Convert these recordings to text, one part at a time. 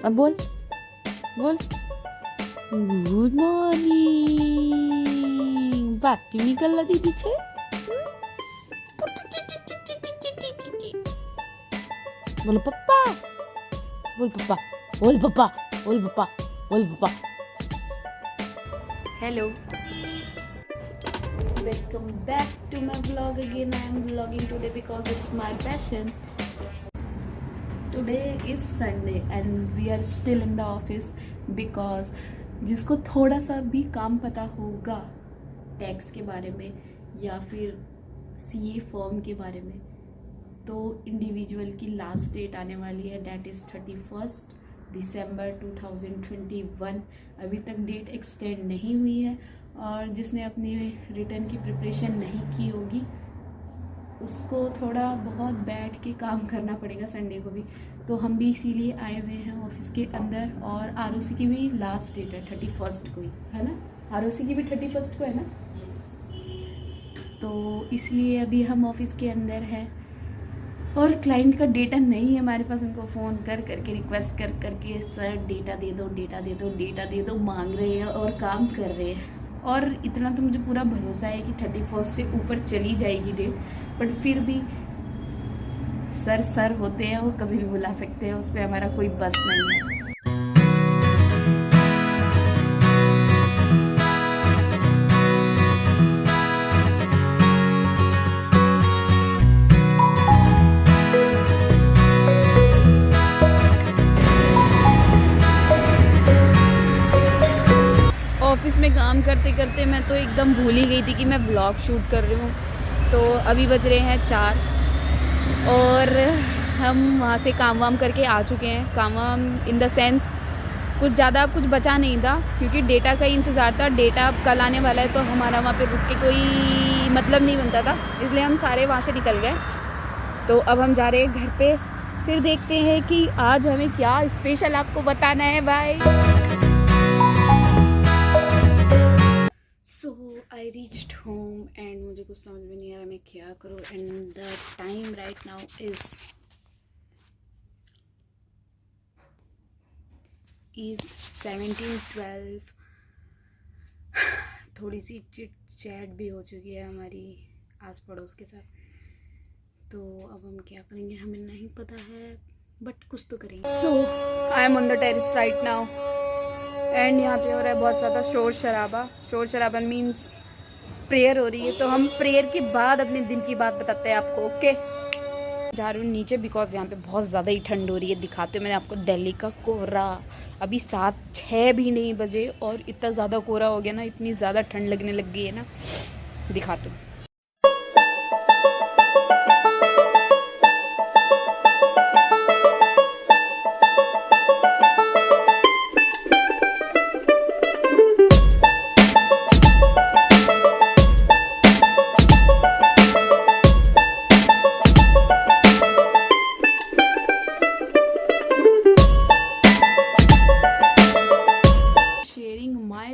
अब बोल बोल। Good morning. बात क्यों निकल रही पीछे? बोलो पप्पा, बोल पप्पा, बोल पप्पा, बोल पप्पा, बोल पप्पा। Hello, welcome back to my vlog again. I am vlogging today because it's my passion. Today is Sunday and we are still in the office because जिसको थोड़ा सा भी काम पता होगा टैक्स के बारे में या फिर सीए फॉर्म के बारे में, तो इंडिविजुअल की लास्ट डेट आने वाली है, डेट इज़ 31 दिसंबर 2021। अभी तक डेट एक्सटेंड नहीं हुई है और जिसने अपनी रिटर्न की प्रिपरेशन नहीं की होगी उसको थोड़ा बहुत बैठ के काम करना पड़ेगा संडे को भी। तो हम भी इसीलिए आए हुए हैं ऑफिस के अंदर। और आरओसी की भी लास्ट डेट है 31 को ही, है ना? आरओसी की भी 31 को है ना? तो इसलिए अभी हम ऑफिस के अंदर हैं और क्लाइंट का डेटा नहीं है हमारे पास। उनको फ़ोन कर करके रिक्वेस्ट कर करके सर डेटा दे दो, डेटा दे दो, डेटा दे दो मांग रहे हैं और काम कर रहे हैं। और इतना तो मुझे पूरा भरोसा है कि 31 से ऊपर चली जाएगी डेट, बट फिर भी सर होते हैं, वो कभी भी बुला सकते हैं, उस पर हमारा कोई बस नहीं है। ऑफिस में काम करते करते मैं तो एकदम भूल ही गई थी कि मैं व्लॉग शूट कर रही हूँ। तो अभी बज रहे हैं 4 और हम वहाँ से काम वाम करके आ चुके हैं। काम वाम इन द सेंस कुछ ज़्यादा कुछ बचा नहीं था क्योंकि डेटा का ही इंतज़ार था। डेटा अब कल आने वाला है तो हमारा वहाँ पे रुक के कोई मतलब नहीं बनता था, इसलिए हम सारे वहाँ से निकल गए। तो अब हम जा रहे हैं घर पे, फिर देखते हैं कि आज हमें क्या स्पेशल आपको बताना है। Bye. So I reached home and मुझे कुछ समझ में नहीं आ रहा मैं क्या करूँ। And the time right now is 17:12। थोड़ी सी चिट चैट भी हो चुकी है हमारी आस पड़ोस के साथ। तो अब हम क्या करेंगे हमें नहीं पता है, बट कुछ तो करेंगे। So I am on the terrace right now and यहाँ पे हो रहा है बहुत ज़्यादा शोर शराबा मीन्स प्रेयर हो रही है। तो हम प्रेयर के बाद अपने दिन की बात बताते हैं आपको। ओके, जा रही हूँ नीचे बिकॉज यहाँ पे बहुत ज़्यादा ही ठंड हो रही है। दिखाते हैं मैंने आपको दिल्ली का कोहरा। अभी 7-6 भी नहीं बजे और इतना ज़्यादा कोहरा हो गया ना, इतनी ज़्यादा ठंड लगने लग गई है ना। दिखाते हूँ।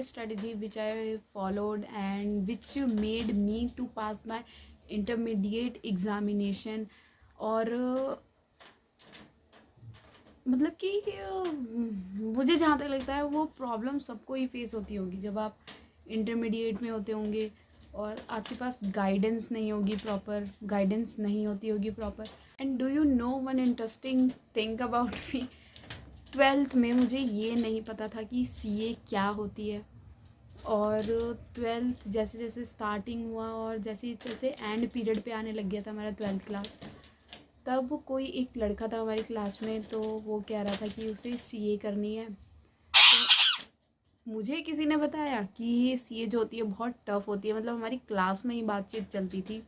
Strategy which I followed and which made me to pass my intermediate examination। और मतलब कि मुझे जहाँ तक लगता है वो प्रॉब्लम सबको ही फेस होती होगी जब आप इंटरमीडिएट में होते होंगे और आपके पास गाइडेंस नहीं होगी, प्रॉपर गाइडेंस नहीं होती होगी proper. And do you know one interesting thing about me? 12th में मुझे ये नहीं पता था कि सीए क्या होती है। और 12th जैसे जैसे स्टार्टिंग हुआ और जैसे जैसे एंड पीरियड पे आने लग गया था हमारा 12th क्लास, तब कोई एक लड़का था हमारी क्लास में, तो वो कह रहा था कि उसे सीए करनी है। तो मुझे किसी ने बताया कि ये सीए जो होती है बहुत टफ़ होती है, मतलब हमारी क्लास में ही बातचीत चलती थी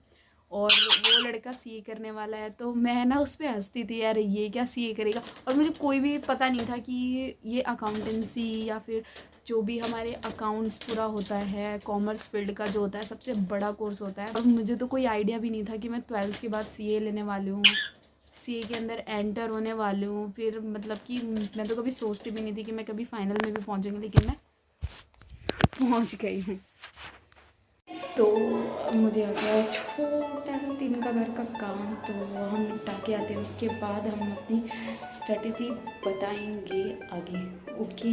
और वो लड़का सीए करने वाला है। तो मैं ना उस पर हंसती थी, यार ये क्या सीए करेगा। और मुझे कोई भी पता नहीं था कि ये अकाउंटेंसी या फिर जो भी हमारे अकाउंट्स पूरा होता है, कॉमर्स फील्ड का जो होता है सबसे बड़ा कोर्स होता है। और मुझे तो कोई आइडिया भी नहीं था कि मैं 12th के बाद सीए लेने वाली हूँ, सीए के अंदर एंटर होने वाली हूँ। फिर मतलब कि मैं तो कभी सोचती भी नहीं थी कि मैं कभी फाइनल में भी पहुँचूँगी, लेकिन मैं पहुँच गई हूँ। तो अब मुझे आ गया छोटा सा 3 का घर का काम, तो वो हम निपटा के आते हैं, उसके बाद हम अपनी स्ट्रेटेजी बताएंगे आगे। ओके।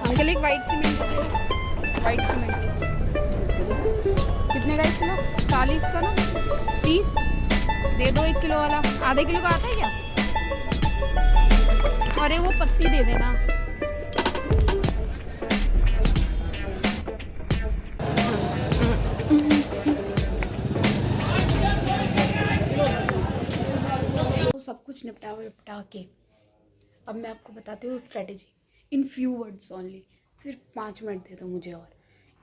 आगे एक वाइट सीमेंट, वाइट सीमेंट कितने का 1 किलो? 40 का ना, 30 दे दो। 1 किलो वाला आधे किलो का आता है क्या? अरे वो पत्ती दे देना। तो सब कुछ निपटा के अब मैं आपको बताती हूँ strategy in few words only. सिर्फ 5 मिनट दे दो मुझे, और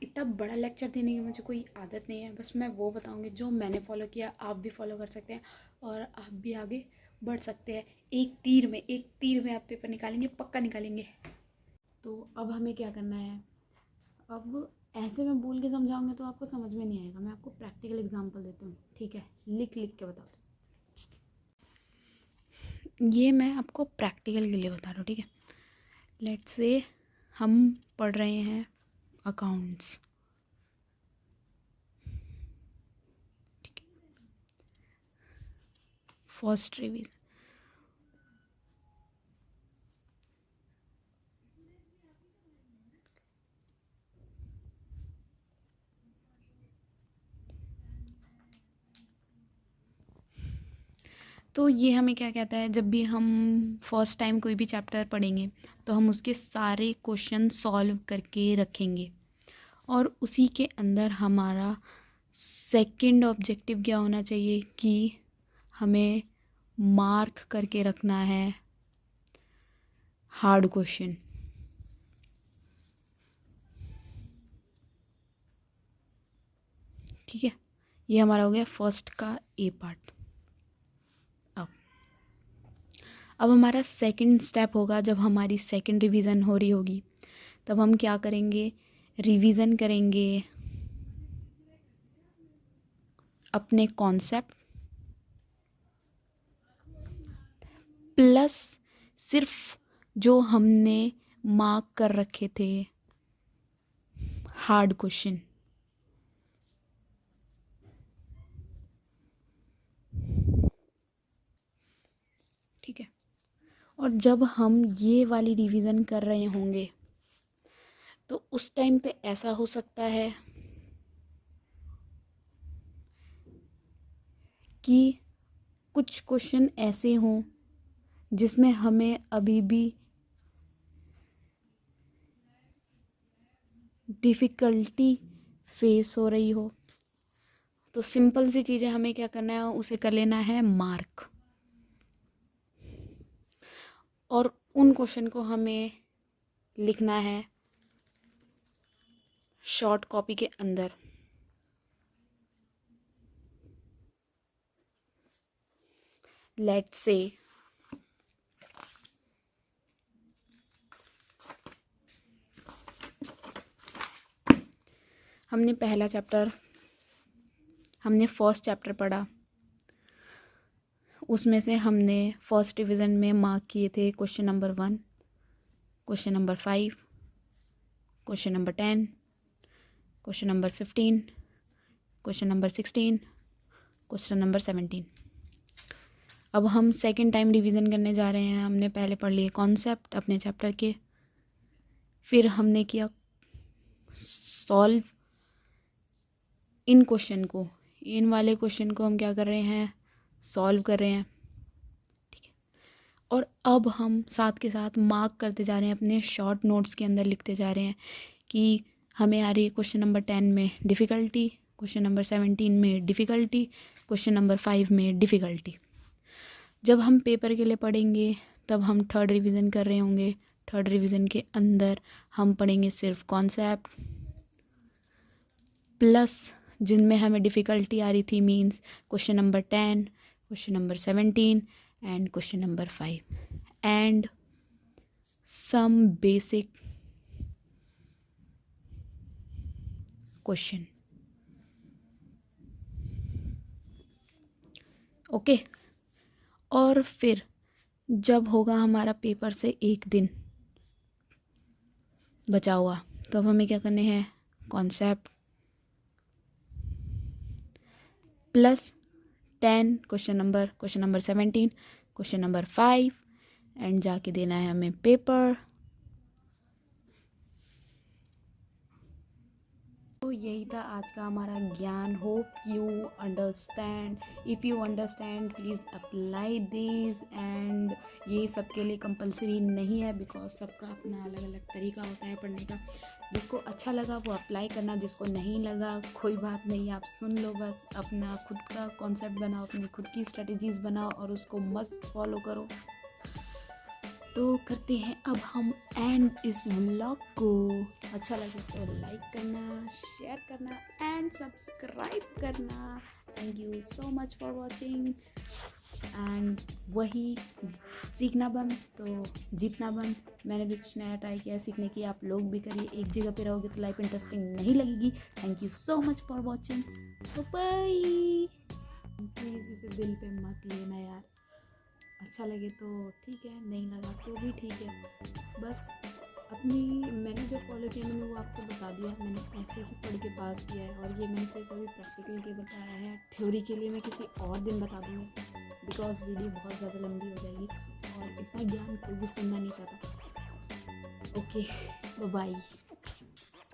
इतना बड़ा लेक्चर देने की मुझे कोई आदत नहीं है। बस मैं वो बताऊँगी जो मैंने फॉलो किया, आप भी फॉलो कर सकते हैं और आप भी आगे बढ़ सकते हैं। एक तीर में आप पेपर निकालेंगे, पक्का निकालेंगे। तो अब हमें क्या करना है? अब ऐसे मैं बोल के समझाऊंगी तो आपको समझ में नहीं आएगा। मैं आपको प्रैक्टिकल एग्जांपल देती हूँ, ठीक है? लिख के बताती हूँ। ये मैं आपको प्रैक्टिकल के लिए बता रहा हूँ, ठीक है? लेट्स से हम पढ़ रहे हैं अकाउंट्स, ठीक है? First revision. तो ये हमें क्या कहता है? जब भी हम फर्स्ट टाइम कोई भी चैप्टर पढ़ेंगे तो हम उसके सारे क्वेश्चन सॉल्व करके रखेंगे, और उसी के अंदर हमारा सेकंड ऑब्जेक्टिव क्या होना चाहिए कि हमें मार्क करके रखना है हार्ड क्वेश्चन, ठीक है? ये हमारा हो गया फर्स्ट का ए पार्ट। अब हमारा सेकंड स्टेप होगा, जब हमारी सेकंड रिवीजन हो रही होगी तब हम क्या करेंगे? रिवीजन करेंगे अपने कॉन्सेप्ट प्लस सिर्फ जो हमने मार्क कर रखे थे हार्ड क्वेश्चन, ठीक है? और जब हम ये वाली रिवीजन कर रहे होंगे तो उस टाइम पे ऐसा हो सकता है कि कुछ क्वेश्चन ऐसे हों जिसमें हमें अभी भी डिफ़िकल्टी फेस हो रही हो। तो सिंपल सी चीज़ें हमें क्या करना है? उसे कर लेना है मार्क, और उन क्वेश्चन को हमें लिखना है शॉर्ट कॉपी के अंदर। लेट्स से हमने फर्स्ट चैप्टर पढ़ा, उसमें से हमने फर्स्ट डिवीज़न में मार्क किए थे question number 1, question number 5, question number 10, question number 15, question number 16, question number 17। अब हम सेकंड टाइम रिवीजन करने जा रहे हैं। हमने पहले पढ़ लिए कॉन्सेप्ट अपने चैप्टर के, फिर हमने किया सॉल्व इन क्वेश्चन को, इन वाले क्वेश्चन को हम क्या कर रहे हैं? सॉल्व कर रहे हैं, ठीक है? और अब हम साथ के साथ मार्क करते जा रहे हैं, अपने शॉर्ट नोट्स के अंदर लिखते जा रहे हैं कि हमें आ रही है क्वेश्चन नंबर 10 में डिफ़िकल्टी, क्वेश्चन नंबर 17 में डिफ़िकल्टी, क्वेश्चन नंबर 5 में डिफ़िकल्टी। जब हम पेपर के लिए पढ़ेंगे तब हम थर्ड रिवीजन कर रहे होंगे। थर्ड रिवीजन के अंदर हम पढ़ेंगे सिर्फ कॉन्सेप्ट प्लस जिनमें हमें डिफ़िकल्टी आ रही थी, means question number 10, question number 17 and question number 5 and some basic question. Okay, और फिर जब होगा हमारा पेपर से एक दिन बचा हुआ, तो अब हमें क्या करने हैं, concept plus 10 question number 17, question number 5 and जाके देना है हमें पेपर। तो यही था आज का हमारा ज्ञान। Hope you understand. If you understand please apply this. And ये सबके लिए कंपलसरी नहीं है, बिकॉज सबका अपना अलग अलग तरीका होता है पढ़ने का। जिसको अच्छा लगा वो अप्लाई करना, जिसको नहीं लगा कोई बात नहीं, आप सुन लो, बस अपना खुद का कॉन्सेप्ट बनाओ, अपनी खुद की स्ट्रेटजीज़ बनाओ और उसको मस्ट फॉलो करो। तो करते हैं अब हम एंड इस व्लॉग को। अच्छा लगे तो लाइक करना, शेयर करना एंड सब्सक्राइब करना। Thank you so much for watching. And वही, सीखना बंद तो जीतना बंद। मैंने भी कुछ नया ट्राई किया सीखने की, आप लोग भी करिए। एक जगह पे रहोगे तो लाइफ इंटरेस्टिंग नहीं लगेगी। Thank you so much for watching, bye. Please इसे दिल पे मत लेना यार, अच्छा लगे तो ठीक है, नहीं लगा तो भी ठीक है। बस अपनी मैंने जो फॉलो किया मैंने वो आपको बता दिया। मैंने ऐसे ही पढ़ के पास किया है, और ये मैंने सिर्फ अभी प्रैक्टिकल के बताया है। थ्योरी के लिए मैं किसी और दिन बता दूँगी, बिकॉज वीडियो बहुत ज़्यादा लंबी हो जाएगी और इतना ज्ञान कोई भी सुनना नहीं चाहता। Okay, bye bye.